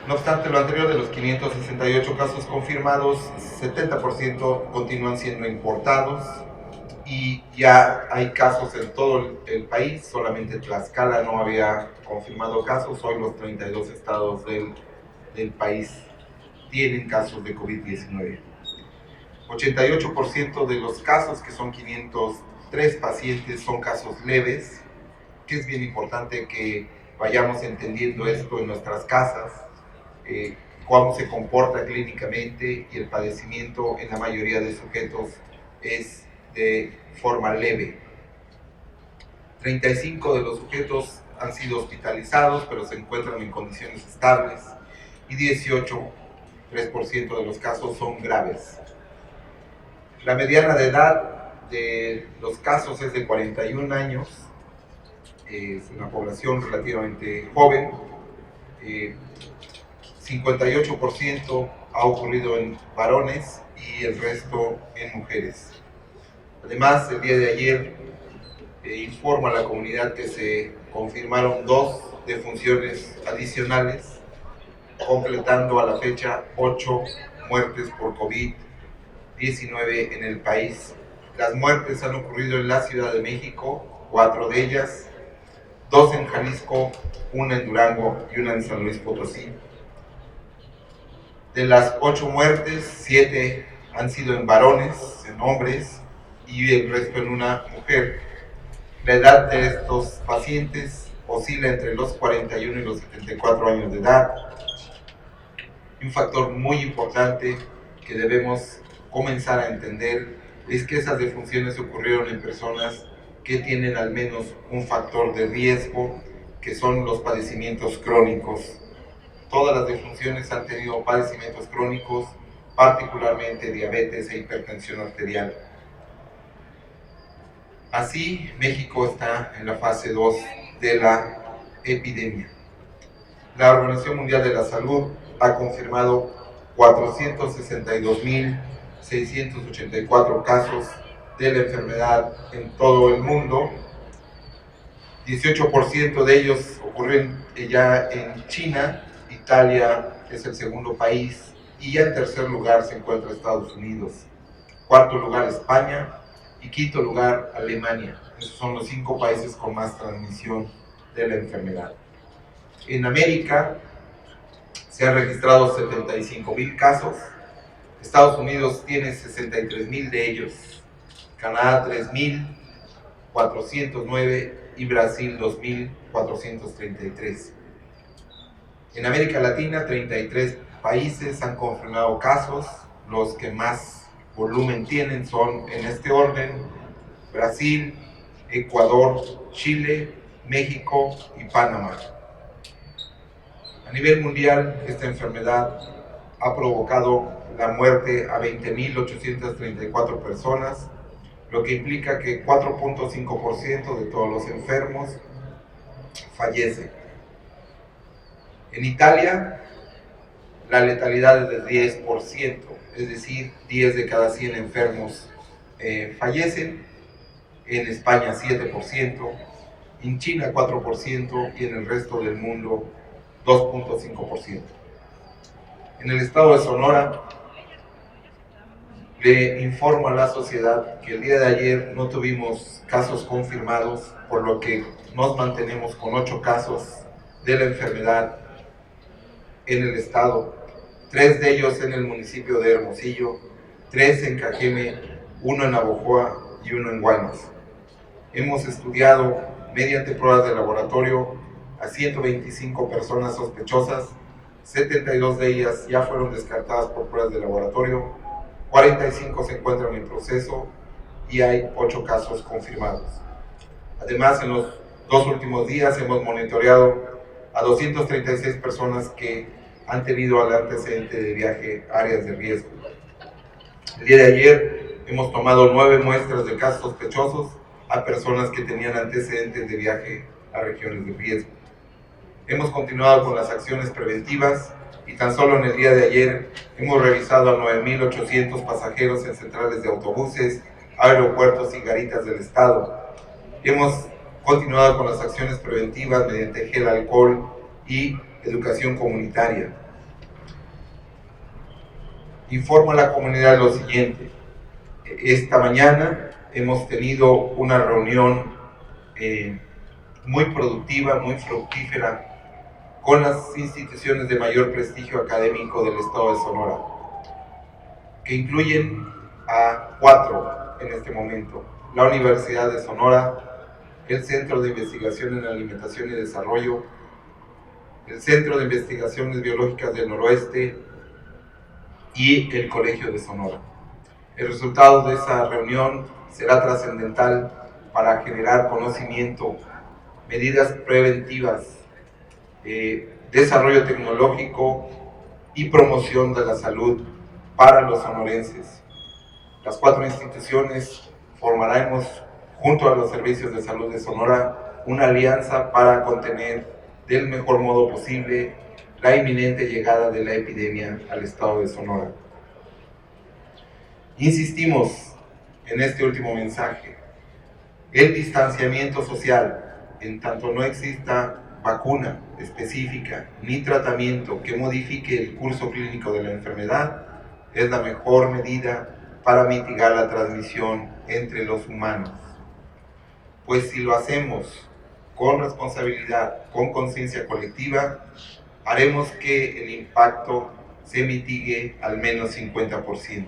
No obstante lo anterior, de los 568 casos confirmados, 70% continúan siendo importados y ya hay casos en todo el país. Solamente Tlaxcala no había confirmado casos. Hoy los 32 estados del país tienen casos de COVID-19. 88% de los casos, que son 503 pacientes, son casos leves, que es bien importante que vayamos entendiendo esto en nuestras casas, cómo se comporta clínicamente, y el padecimiento en la mayoría de sujetos es de forma leve. 35 de los sujetos han sido hospitalizados, pero se encuentran en condiciones estables, y 18, 3% de los casos son graves. La mediana de edad de los casos es de 41 años, es una población relativamente joven. 58% ha ocurrido en varones y el resto en mujeres. Además, el día de ayer informa a la comunidad que se confirmaron 2 defunciones adicionales, completando a la fecha 8 muertes por COVID-19 en el país. Las muertes han ocurrido en la Ciudad de México, 4 de ellas, 2 en Jalisco, 1 en Durango y 1 en San Luis Potosí. De las 8 muertes, 7 han sido en varones, en hombres, y el resto en una mujer. La edad de estos pacientes oscila entre los 41 y los 74 años de edad. Un factor muy importante que debemos comenzar a entender es que esas defunciones ocurrieron en personas que tienen al menos un factor de riesgo, que son los padecimientos crónicos. Todas las defunciones han tenido padecimientos crónicos, particularmente diabetes e hipertensión arterial. Así, México está en la fase 2 de la epidemia. La Organización Mundial de la Salud ha confirmado 462.684 casos de la enfermedad en todo el mundo. 18% de ellos ocurren ya en China. Italia es el segundo país, y ya en tercer lugar se encuentra Estados Unidos. Cuarto lugar España y quinto lugar Alemania. Esos son los 5 países con más transmisión de la enfermedad. En América se han registrado 75,000 casos. Estados Unidos tiene 63,000 de ellos, Canadá 3,409 y Brasil 2,433. En América Latina, 33 países han confirmado casos. Los que más volumen tienen son, en este orden, Brasil, Ecuador, Chile, México y Panamá. A nivel mundial, esta enfermedad ha provocado la muerte a 20,834 personas, lo que implica que 4.5% de todos los enfermos fallecen. En Italia, la letalidad es del 10%, es decir, 10 de cada 100 enfermos fallecen. En España 7%, en China 4% y en el resto del mundo 2.5%. En el estado de Sonora, le informo a la sociedad que el día de ayer no tuvimos casos confirmados, por lo que nos mantenemos con 8 casos de la enfermedad en el estado, 3 de ellos en el municipio de Hermosillo, 3 en Cajeme, 1 en Navojoa y 1 en Guaymas. Hemos estudiado mediante pruebas de laboratorio a 125 personas sospechosas, 72 de ellas ya fueron descartadas por pruebas de laboratorio, 45 se encuentran en proceso y hay 8 casos confirmados. Además, en los 2 últimos días hemos monitoreado a 236 personas que han tenido el antecedente de viaje a áreas de riesgo. El día de ayer hemos tomado 9 muestras de casos sospechosos a personas que tenían antecedentes de viaje a regiones de riesgo. Hemos continuado con las acciones preventivas y tan solo en el día de ayer hemos revisado a 9,800 pasajeros en centrales de autobuses, aeropuertos y garitas del estado. Hemos continuado con las acciones preventivas mediante gel alcohol y educación comunitaria. Informo a la comunidad lo siguiente. Esta mañana hemos tenido una reunión muy productiva, muy fructífera con las instituciones de mayor prestigio académico del estado de Sonora, que incluyen a 4 en este momento: la Universidad de Sonora, el Centro de Investigación en Alimentación y Desarrollo, el Centro de Investigaciones Biológicas del Noroeste y el Colegio de Sonora. El resultado de esa reunión será trascendental para generar conocimiento, medidas preventivas, desarrollo tecnológico y promoción de la salud para los sonorenses. Las 4 instituciones formaremos, junto a los servicios de salud de Sonora, una alianza para contener del mejor modo posible la inminente llegada de la epidemia al estado de Sonora. Insistimos en este último mensaje: el distanciamiento social, en tanto no exista vacuna específica ni tratamiento que modifique el curso clínico de la enfermedad, es la mejor medida para mitigar la transmisión entre los humanos. Pues si lo hacemos con responsabilidad, con conciencia colectiva, haremos que el impacto se mitigue al menos 50%.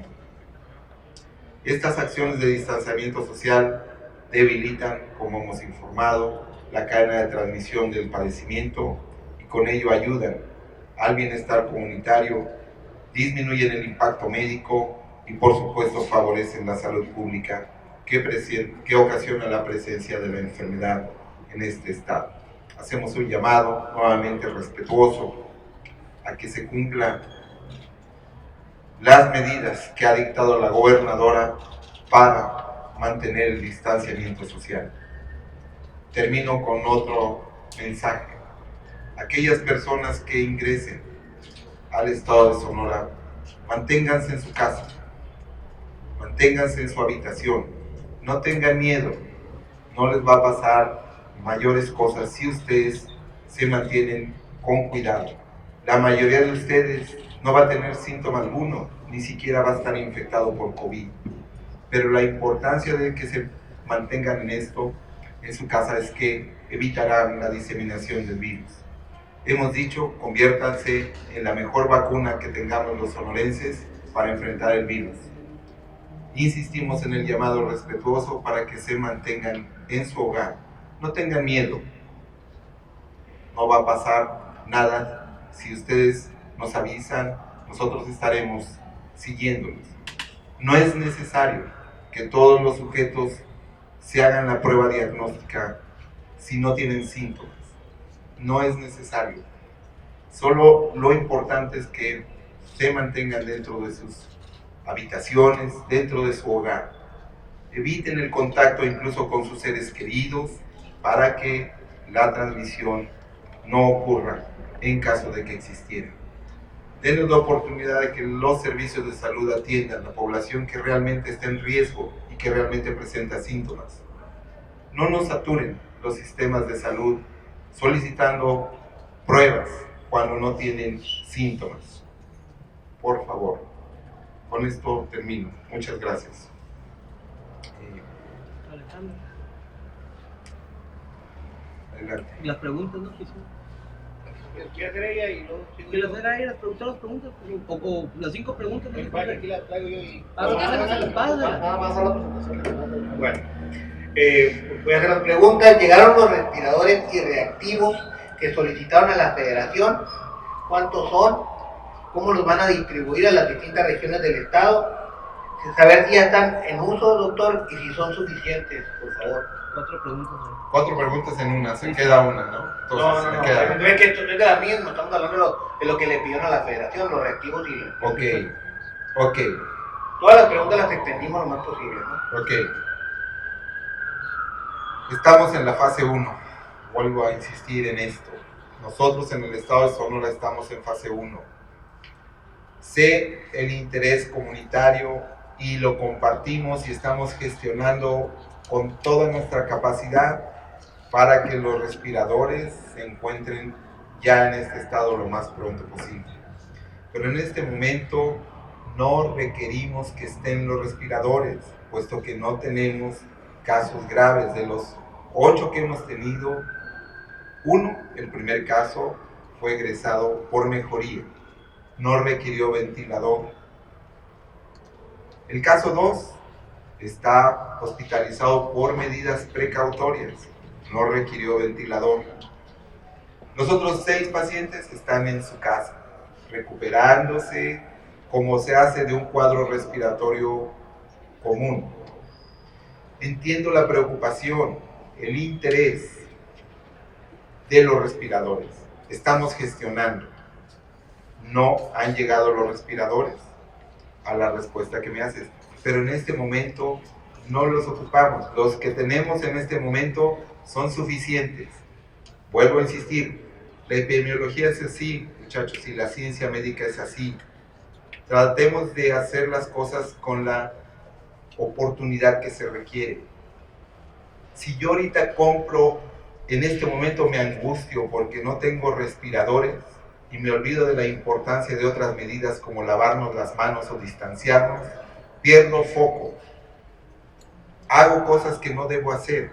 Estas acciones de distanciamiento social debilitan, como hemos informado, la cadena de transmisión del padecimiento y con ello ayudan al bienestar comunitario, disminuyen el impacto médico y por supuesto favorecen la salud pública que ocasiona la presencia de la enfermedad en este estado. Hacemos un llamado nuevamente respetuoso a que se cumplan las medidas que ha dictado la gobernadora para mantener el distanciamiento social. Termino con otro mensaje. Aquellas personas que ingresen al estado de Sonora, manténganse en su casa, manténganse en su habitación, no tengan miedo, no les va a pasar mayores cosas si ustedes se mantienen con cuidado. La mayoría de ustedes no va a tener síntoma alguno, ni siquiera va a estar infectado por COVID. Pero la importancia de que se mantengan en esto, en su casa, es que evitarán la diseminación del virus. Hemos dicho, conviértanse en la mejor vacuna que tengamos los sonorenses para enfrentar el virus. Insistimos en el llamado respetuoso para que se mantengan en su hogar. No tengan miedo. No va a pasar nada. Si ustedes nos avisan, nosotros estaremos siguiéndolos. No es necesario que todos los sujetos se hagan la prueba diagnóstica si no tienen síntomas. No es necesario. Solo lo importante es que se mantengan dentro de sus habitaciones, dentro de su hogar. Eviten el contacto incluso con sus seres queridos para que la transmisión no ocurra en caso de que existiera. Denles la oportunidad de que los servicios de salud atiendan a la población que realmente está en riesgo y que realmente presenta síntomas. No nos saturen los sistemas de salud solicitando pruebas cuando no tienen síntomas. Por favor, con esto termino. Muchas gracias. Alejandro. Adelante. Las preguntas, ¿no? ¿Qué agrega y luego? Que las haga ahí, las preguntas, o las 5 preguntas. ¿No? Aquí las traigo yo y... Nada más a la presentación. Bueno, voy a hacer las preguntas. ¿Llegaron los respiradores y reactivos que solicitaron a la Federación? ¿Cuántos son? ¿Cómo los van a distribuir a las distintas regiones del estado? Saber si ya están en uso, doctor, y si son suficientes, por favor. 4 preguntas. 4 preguntas en una, se queda una, ¿no? Entonces, No, queda... no es que esto no es de la misma, estamos hablando de lo que le pidieron a la Federación, los reactivos y... Ok. Todas las preguntas las extendimos lo más posible, ¿no? Ok. Estamos en la fase 1. Vuelvo a insistir en esto. Nosotros en el estado de Sonora estamos en fase 1. Sé el interés comunitario y lo compartimos y estamos gestionando con toda nuestra capacidad para que los respiradores se encuentren ya en este estado lo más pronto posible. Pero en este momento no requerimos que estén los respiradores, puesto que no tenemos casos graves. De los 8 que hemos tenido, el primer caso, fue egresado por mejoría, no requirió ventilador. El caso 2 está hospitalizado por medidas precautorias, no requirió ventilador. Los otros 6 pacientes están en su casa, recuperándose como se hace de un cuadro respiratorio común. Entiendo la preocupación, el interés de los respiradores. Estamos gestionando. No han llegado los respiradores a la respuesta que me haces, pero en este momento no los ocupamos. Los que tenemos en este momento son suficientes. Vuelvo a insistir, la epidemiología es así, muchachos, y la ciencia médica es así. Tratemos de hacer las cosas con la oportunidad que se requiere. Si yo ahorita compro, en este momento me angustio porque no tengo respiradores y me olvido de la importancia de otras medidas como lavarnos las manos o distanciarnos, pierdo foco. Hago cosas que no debo hacer.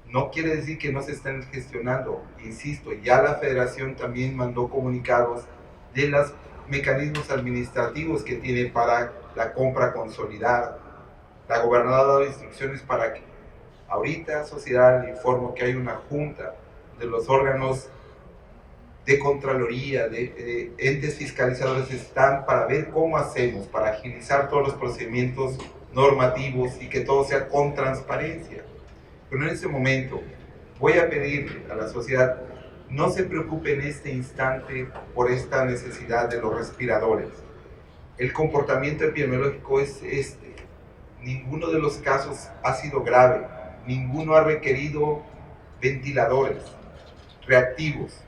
No quiere decir que no se estén gestionando. Insisto, ya la Federación también mandó comunicados de los mecanismos administrativos que tiene para la compra consolidada. La gobernadora ha dado instrucciones para que ahorita, sociedad, le informo que hay una junta de los órganos de Contraloría, de entes fiscalizadores, están para ver cómo hacemos, para agilizar todos los procedimientos normativos y que todo sea con transparencia. Pero en este momento voy a pedir a la sociedad, no se preocupe en este instante por esta necesidad de los respiradores. El comportamiento epidemiológico es este. Ninguno de los casos ha sido grave, ninguno ha requerido ventiladores reactivos.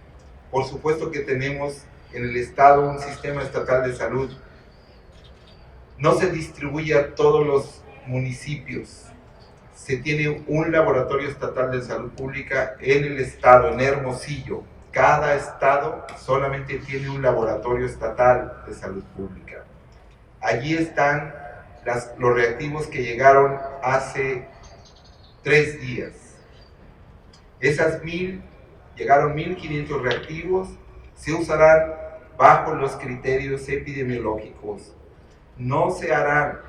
Por supuesto que tenemos en el Estado un sistema estatal de salud. No se distribuye a todos los municipios. Se tiene un laboratorio estatal de salud pública en el Estado, en Hermosillo. Cada estado solamente tiene un laboratorio estatal de salud pública. Allí están los reactivos que llegaron hace 3 días. Llegaron 1.500 reactivos, se usarán bajo los criterios epidemiológicos. No será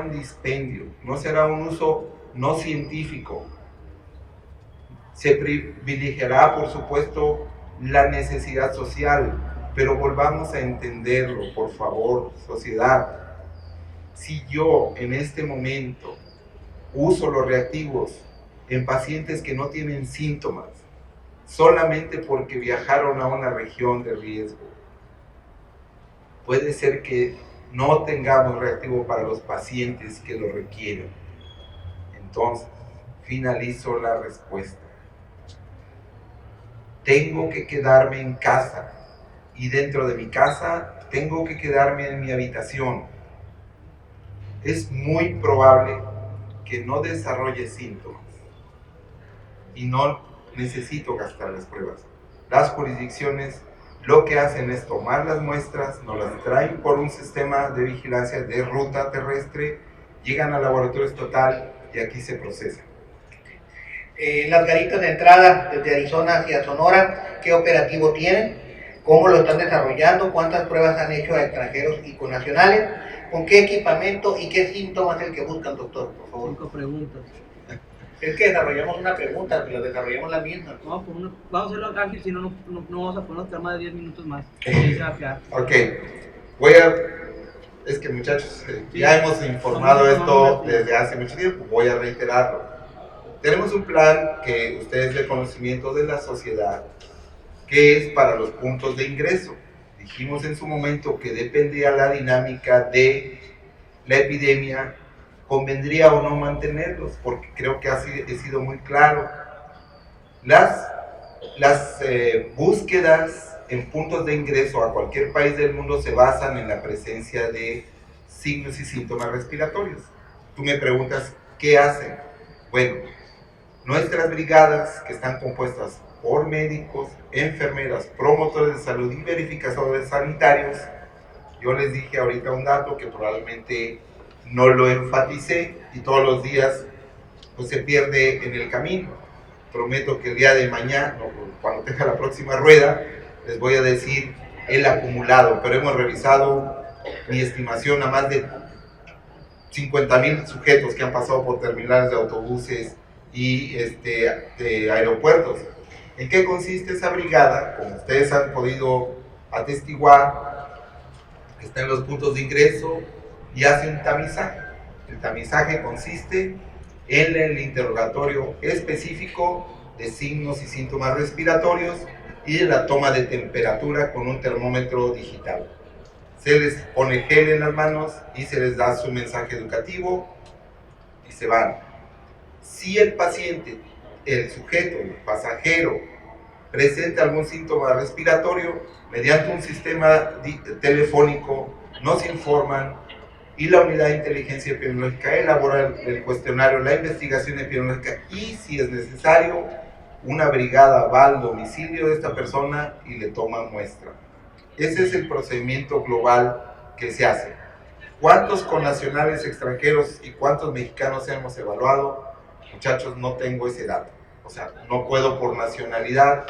un dispendio, no será un uso no científico. Se privilegiará, por supuesto, la necesidad social, pero volvamos a entenderlo, por favor, sociedad. Si yo en este momento uso los reactivos en pacientes que no tienen síntomas, solamente porque viajaron a una región de riesgo, puede ser que no tengamos reactivo para los pacientes que lo requieren. Entonces, finalizo la respuesta. Tengo que quedarme en casa, y dentro de mi casa tengo que quedarme en mi habitación. Es muy probable que no desarrolle síntomas y no necesito gastar las pruebas. Las jurisdicciones lo que hacen es tomar las muestras, nos las traen por un sistema de vigilancia de ruta terrestre, llegan al laboratorio estatal y aquí se procesa. Las garitas de entrada desde Arizona hacia Sonora, ¿qué operativo tienen? ¿Cómo lo están desarrollando? ¿Cuántas pruebas han hecho a extranjeros y connacionales? ¿Con qué equipamiento y qué síntomas es el que buscan, doctor? Por favor. 5 preguntas. Es que desarrollamos una pregunta, pero desarrollamos la misma. No, vamos a hacerlo ágil, si no, no vamos a poner otra más de 10 minutos más. Sí, se va a quedar. Ok, es que muchachos, ya hemos informado esto desde hace mucho tiempo, voy a reiterarlo. Tenemos un plan que ustedes de conocimiento de la sociedad, que es para los puntos de ingreso. Dijimos en su momento que dependía la dinámica de la epidemia, convendría o no mantenerlos, porque creo que he sido muy claro. Las búsquedas en puntos de ingreso a cualquier país del mundo se basan en la presencia de signos y síntomas respiratorios. Tú me preguntas, ¿qué hacen? Bueno, nuestras brigadas, que están compuestas por médicos, enfermeras, promotores de salud y verificadores sanitarios, Yo les dije ahorita un dato que probablemente no lo enfaticé y todos los días pues, se pierde en el camino. Prometo que el día de mañana, cuando tenga la próxima rueda, les voy a decir el acumulado, pero hemos revisado mi estimación a más de 50,000 sujetos que han pasado por terminales de autobuses y de aeropuertos. ¿En qué consiste esa brigada? Como ustedes han podido atestiguar, está en los puntos de ingreso y hace un tamizaje. El tamizaje consiste en el interrogatorio específico de signos y síntomas respiratorios y de la toma de temperatura con un termómetro digital. Se les pone gel en las manos y se les da su mensaje educativo y se van. Si el paciente, el sujeto, el pasajero, presenta algún síntoma respiratorio, mediante un sistema telefónico nos informan y la unidad de inteligencia epidemiológica elabora el cuestionario, la investigación epidemiológica y, si es necesario, una brigada va al domicilio de esta persona y le toma muestra. Ese es el procedimiento global que se hace. ¿Cuántos connacionales extranjeros y cuántos mexicanos hemos evaluado? Muchachos, no tengo ese dato. O sea, no puedo por nacionalidad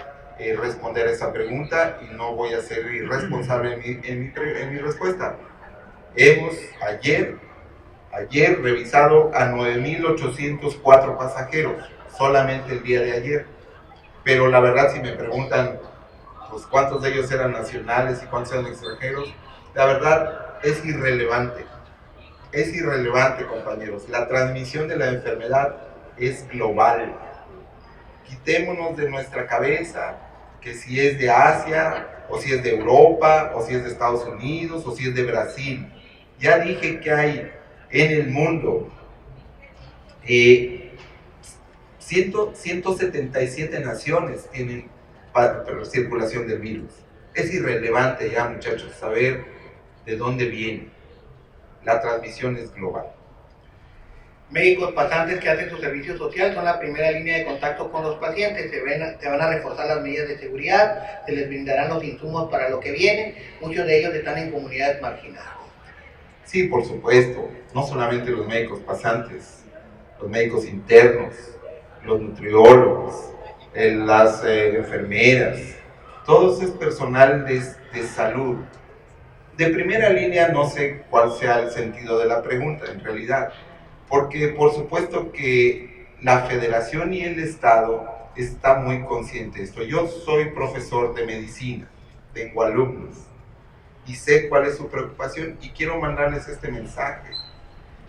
responder a esa pregunta y no voy a ser irresponsable en mi respuesta. Hemos ayer revisado a 9,804 pasajeros, solamente el día de ayer. Pero la verdad, si me preguntan pues, cuántos de ellos eran nacionales y cuántos eran extranjeros, la verdad es irrelevante. Es irrelevante, compañeros. La transmisión de la enfermedad es global. Quitémonos de nuestra cabeza que si es de Asia, o si es de Europa, o si es de Estados Unidos, o si es de Brasil. Ya dije que hay en el mundo 177 naciones tienen circulación del virus. Es irrelevante ya, muchachos, saber de dónde viene. La transmisión es global. Médicos pasantes que hacen su servicio social son la primera línea de contacto con los pacientes. Se van a reforzar las medidas de seguridad, se les brindarán los insumos para lo que viene. Muchos de ellos están en comunidades marginadas. Sí, por supuesto. No solamente los médicos pasantes, los médicos internos, los nutriólogos, las enfermeras, todo ese personal de salud. De primera línea no sé cuál sea el sentido de la pregunta en realidad, porque por supuesto que la federación y el Estado está muy consciente de esto. Yo soy profesor de medicina, tengo alumnos y sé cuál es su preocupación y quiero mandarles este mensaje.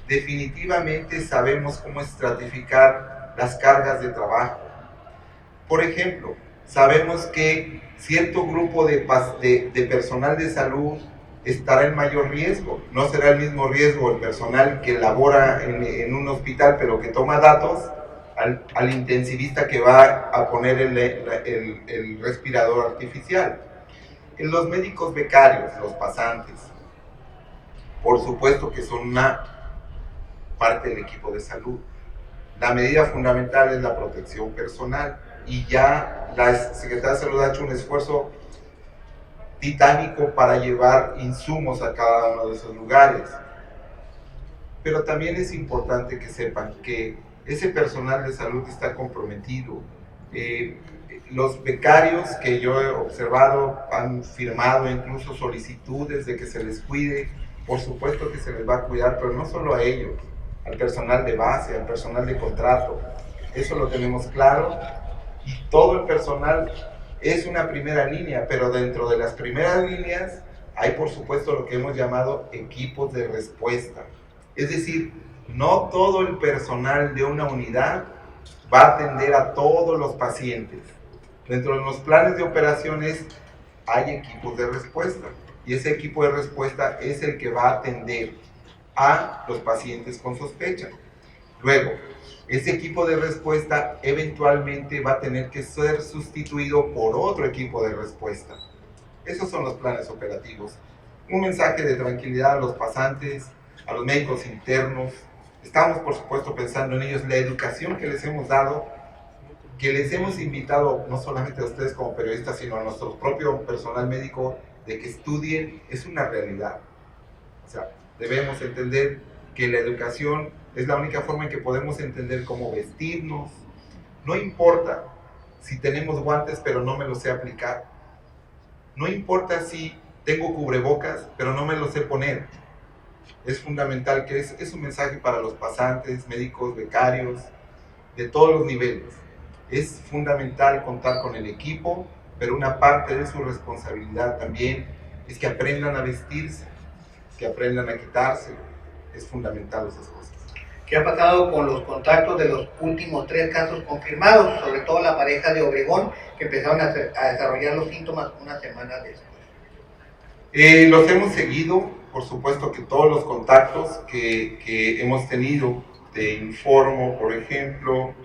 Definitivamente sabemos cómo estratificar las cargas de trabajo. Por ejemplo, sabemos que cierto grupo de personal de salud estará en mayor riesgo. No será el mismo riesgo el personal que labora en un hospital pero que toma datos al intensivista que va a poner el respirador artificial. En los médicos becarios, los pasantes, por supuesto que son una parte del equipo de salud. La medida fundamental es la protección personal y ya la Secretaría de Salud ha hecho un esfuerzo titánico para llevar insumos a cada uno de esos lugares. Pero también es importante que sepan que ese personal de salud está comprometido. Los becarios que yo he observado han firmado incluso solicitudes de que se les cuide. Por supuesto que se les va a cuidar, pero no solo a ellos, al personal de base, al personal de contrato. Eso lo tenemos claro. Y todo el personal es una primera línea, pero dentro de las primeras líneas hay por supuesto lo que hemos llamado equipos de respuesta. Es decir, no todo el personal de una unidad va a atender a todos los pacientes. Dentro de los planes de operaciones hay equipos de respuesta y ese equipo de respuesta es el que va a atender a los pacientes con sospecha. Luego, ese equipo de respuesta eventualmente va a tener que ser sustituido por otro equipo de respuesta. Esos son los planes operativos. Un mensaje de tranquilidad a los pasantes, a los médicos internos. Estamos, por supuesto, pensando en ellos. La educación que les hemos dado, que les hemos invitado, no solamente a ustedes como periodistas, sino a nuestro propio personal médico, de que estudien, es una realidad. O sea, debemos entender que la educación es la única forma en que podemos entender cómo vestirnos. No importa si tenemos guantes pero no me los sé aplicar. No importa si tengo cubrebocas pero no me los sé poner. Es fundamental que es un mensaje para los pasantes, médicos, becarios, de todos los niveles. Es fundamental contar con el equipo, pero una parte de su responsabilidad también es que aprendan a vestirse, que aprendan a quitarse. Es fundamental esas cosas. ¿Qué ha pasado con los contactos de los últimos 3 casos confirmados, sobre todo la pareja de Obregón, que empezaron a desarrollar los síntomas una semana después? Los hemos seguido, por supuesto que todos los contactos que hemos tenido. Te informo, por ejemplo,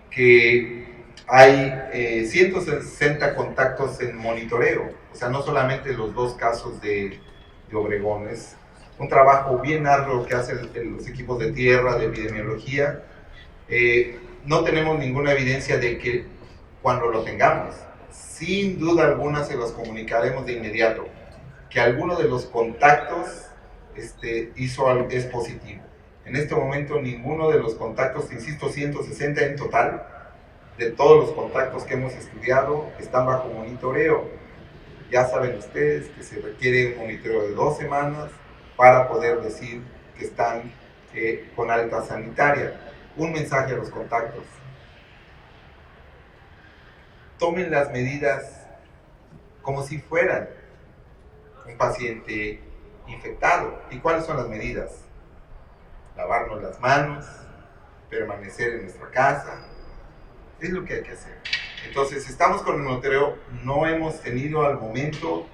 que hay 160 contactos en monitoreo, o sea, no solamente los 2 casos de Obregón. Es un trabajo bien arduo que hacen los equipos de tierra, de epidemiología. No tenemos ninguna evidencia de que cuando lo tengamos, sin duda alguna se los comunicaremos de inmediato, que alguno de los contactos es positivo. En este momento ninguno de los contactos, insisto, 160 en total, de todos los contactos que hemos estudiado, están bajo monitoreo. Ya saben ustedes que se requiere un monitoreo de 2 semanas para poder decir que están con alta sanitaria. Un mensaje a los contactos: tomen las medidas como si fueran un paciente infectado. ¿Y cuáles son las medidas? Lavarnos las manos, permanecer en nuestra casa, es lo que hay que hacer. Entonces, estamos con el monitoreo, no hemos tenido al momento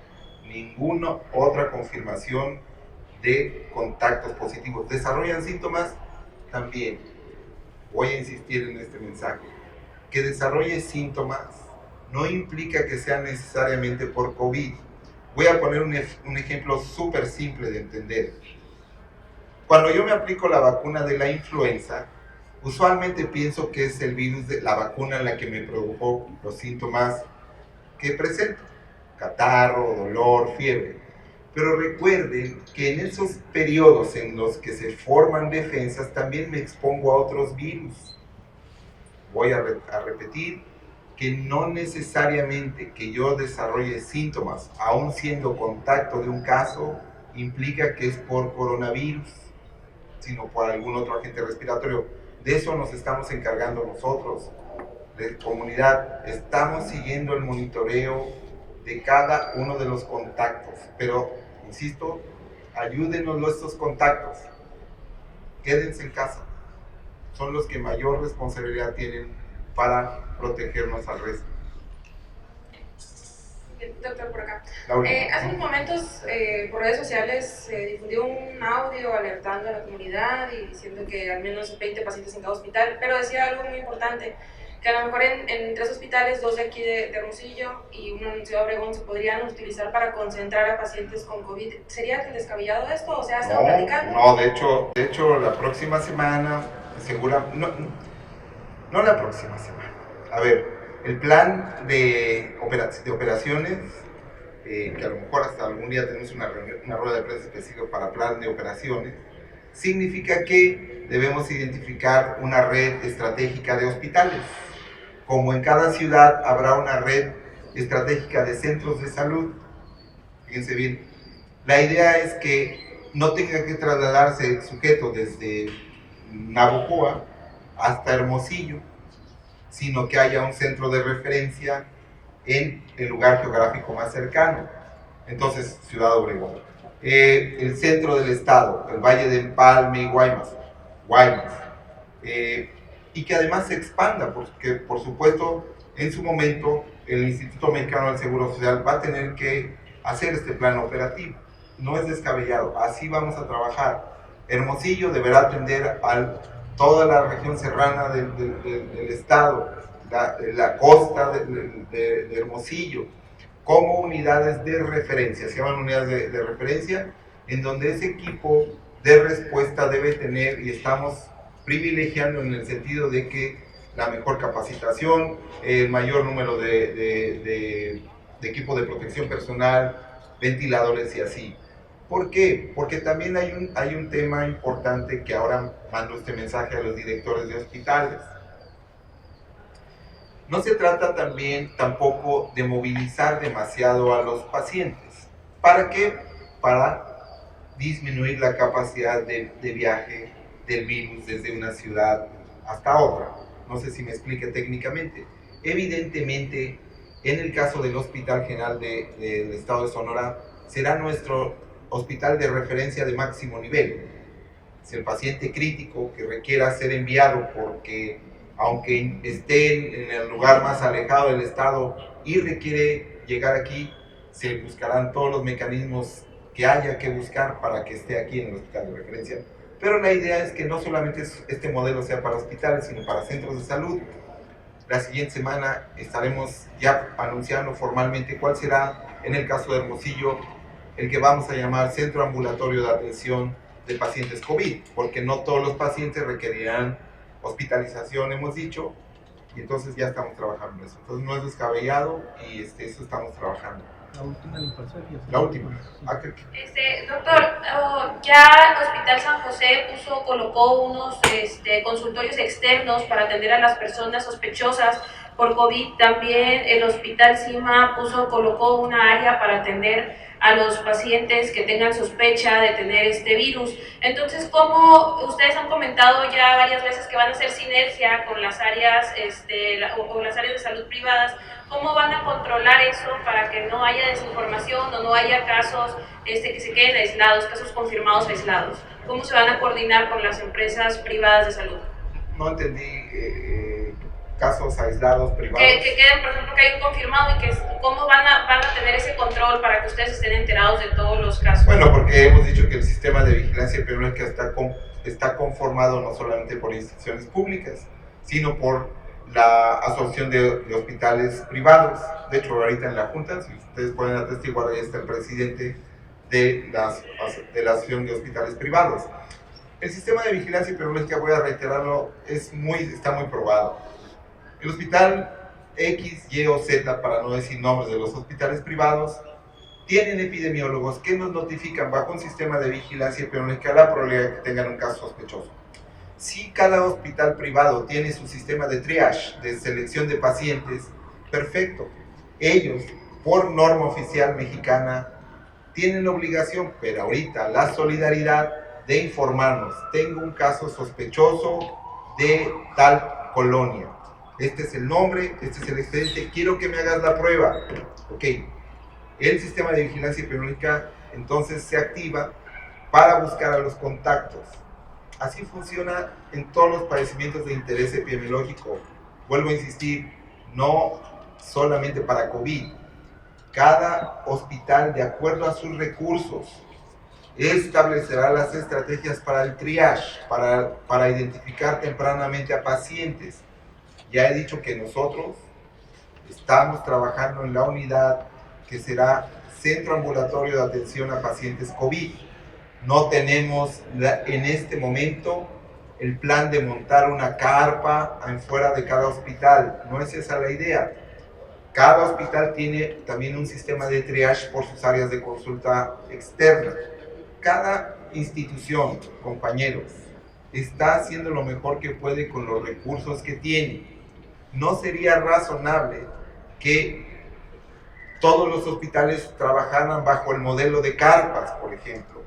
ninguna otra confirmación de contactos positivos. ¿Desarrollan síntomas? También. Voy a insistir en este mensaje. Que desarrolle síntomas no implica que sea necesariamente por COVID. Voy a poner un ejemplo súper simple de entender. Cuando yo me aplico la vacuna de la influenza, usualmente pienso que es el virus de la vacuna la que me provocó los síntomas que presento: catarro, dolor, fiebre. Pero recuerden que en esos periodos en los que se forman defensas también me expongo a otros virus. Voy a repetir que no necesariamente que yo desarrolle síntomas, aun siendo contacto de un caso, implica que es por coronavirus, sino por algún otro agente respiratorio. De eso nos estamos encargando nosotros, de comunidad. Estamos siguiendo el monitoreo de cada uno de los contactos, pero, insisto, ayúdenos estos contactos. Quédense en casa. Son los que mayor responsabilidad tienen para protegernos al resto. Doctor, por acá. Laura. Hace unos momentos por redes sociales se difundió un audio alertando a la comunidad y diciendo que al menos 20 pacientes en cada hospital, pero decía algo muy importante, que a lo mejor en 3 hospitales, 2 de aquí de Hermosillo y uno en Ciudad Obregón, se podrían utilizar para concentrar a pacientes con COVID. ¿Sería descabellado esto o sea, estado platicando? No, de hecho la próxima semana, no la próxima semana. A ver, el plan de operaciones, que a lo mejor hasta algún día tenemos una rueda de prensa específica para plan de operaciones, significa que debemos identificar una red estratégica de hospitales. Como en cada ciudad habrá una red estratégica de centros de salud. Fíjense bien, la idea es que no tenga que trasladarse el sujeto desde Navojoa hasta Hermosillo, sino que haya un centro de referencia en el lugar geográfico más cercano. Entonces, Ciudad Obregón, el centro del estado, el Valle de Empalme y Guaymas, y que además se expanda, porque por supuesto en su momento el Instituto Mexicano del Seguro Social va a tener que hacer este plan operativo. No es descabellado, así vamos a trabajar. Hermosillo deberá atender a toda la región serrana del estado, la costa de Hermosillo, como unidades de referencia. Se llaman unidades de referencia, en donde ese equipo de respuesta debe tener, y estamos privilegiando en el sentido de que la mejor capacitación, el mayor número de equipo de protección personal, ventiladores y así. ¿Por qué? Porque también hay un tema importante que ahora mando este mensaje a los directores de hospitales. No se trata tampoco de movilizar demasiado a los pacientes. ¿Para qué? Para disminuir la capacidad de viaje del virus desde una ciudad hasta otra. No sé si me explique técnicamente. Evidentemente, en el caso del Hospital General del Estado de Sonora, será nuestro hospital de referencia de máximo nivel. Si el paciente crítico que requiera ser enviado porque, aunque esté en el lugar más alejado del estado y requiere llegar aquí, se buscarán todos los mecanismos que haya que buscar para que esté aquí en el hospital de referencia. Pero la idea es que no solamente este modelo sea para hospitales, sino para centros de salud. La siguiente semana estaremos ya anunciando formalmente cuál será, en el caso de Hermosillo, el que vamos a llamar Centro Ambulatorio de Atención de Pacientes COVID, porque no todos los pacientes requerirán hospitalización, hemos dicho, y entonces ya estamos trabajando en eso. Entonces no es descabellado y eso estamos trabajando. La última del Perseguio. La última. Doctor, ya Hospital San José colocó unos consultorios externos para atender a las personas sospechosas por COVID. También el Hospital Cima colocó una área para atender a los pacientes que tengan sospecha de tener este virus. Entonces, como ustedes han comentado ya varias veces que van a hacer sinergia con las áreas o las áreas de salud privadas, ¿cómo van a controlar eso para que no haya desinformación o no haya casos que se queden aislados, casos confirmados aislados? ¿Cómo se van a coordinar con las empresas privadas de salud? No entendí. Casos aislados privados. Que queden, por ejemplo, que hay un confirmado y que cómo van a tener ese control para que ustedes estén enterados de todos los casos. Bueno, porque hemos dicho que el sistema de vigilancia epidemiológica está conformado no solamente por instituciones públicas, sino por la asociación de hospitales privados. De hecho, ahorita en la Junta, si ustedes pueden atestiguar, ahí está el presidente de la Asociación de Hospitales Privados. El sistema de vigilancia epidemiológica, voy a reiterarlo, está muy probado. El hospital X, Y o Z, para no decir nombres de los hospitales privados, tienen epidemiólogos que nos notifican bajo un sistema de vigilancia epidemiológica la probabilidad de que tengan un caso sospechoso. Si cada hospital privado tiene su sistema de triage, de selección de pacientes, perfecto. Ellos, por norma oficial mexicana, tienen la obligación, pero ahorita la solidaridad de informarnos. Tengo un caso sospechoso de tal colonia. Este es el nombre, este es el expediente, quiero que me hagas la prueba. Ok, el sistema de vigilancia epidemiológica entonces se activa para buscar a los contactos. Así funciona en todos los padecimientos de interés epidemiológico. Vuelvo a insistir, no solamente para COVID. Cada hospital, de acuerdo a sus recursos, establecerá las estrategias para el triage, para identificar tempranamente a pacientes. Ya he dicho que nosotros estamos trabajando en la unidad que será Centro Ambulatorio de Atención a Pacientes COVID. No tenemos en este momento el plan de montar una carpa fuera de cada hospital. No es esa la idea. Cada hospital tiene también un sistema de triage por sus áreas de consulta externa. Cada institución, compañeros, está haciendo lo mejor que puede con los recursos que tiene. No sería razonable que todos los hospitales trabajaran bajo el modelo de carpas, por ejemplo.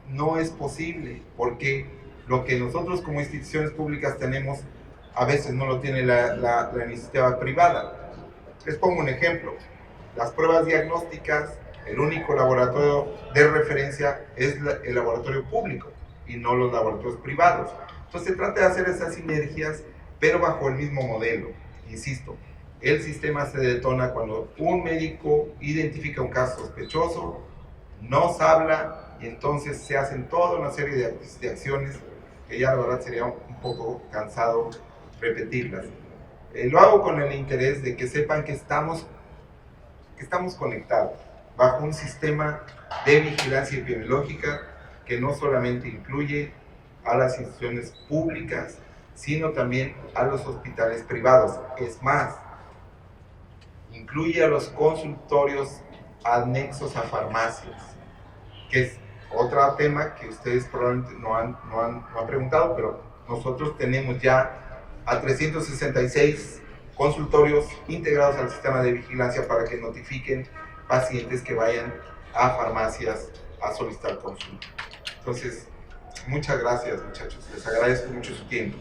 No es posible, porque lo que nosotros como instituciones públicas tenemos, a veces no lo tiene la iniciativa privada. Les pongo un ejemplo. Las pruebas diagnósticas, el único laboratorio de referencia es el laboratorio público y no los laboratorios privados. Entonces se trata de hacer esas sinergias, pero bajo el mismo modelo. Insisto, el sistema se detona cuando un médico identifica un caso sospechoso, nos habla y entonces se hacen toda una serie de acciones que ya la verdad sería un poco cansado repetirlas. Lo hago con el interés de que sepan que estamos conectados bajo un sistema de vigilancia epidemiológica que no solamente incluye a las instituciones públicas, sino también a los hospitales privados. Es más, incluye a los consultorios anexos a farmacias, que otro tema que ustedes probablemente no han preguntado, pero nosotros tenemos ya a 366 consultorios integrados al sistema de vigilancia para que notifiquen pacientes que vayan a farmacias a solicitar consulta. Entonces, muchas gracias, muchachos. Les agradezco mucho su tiempo.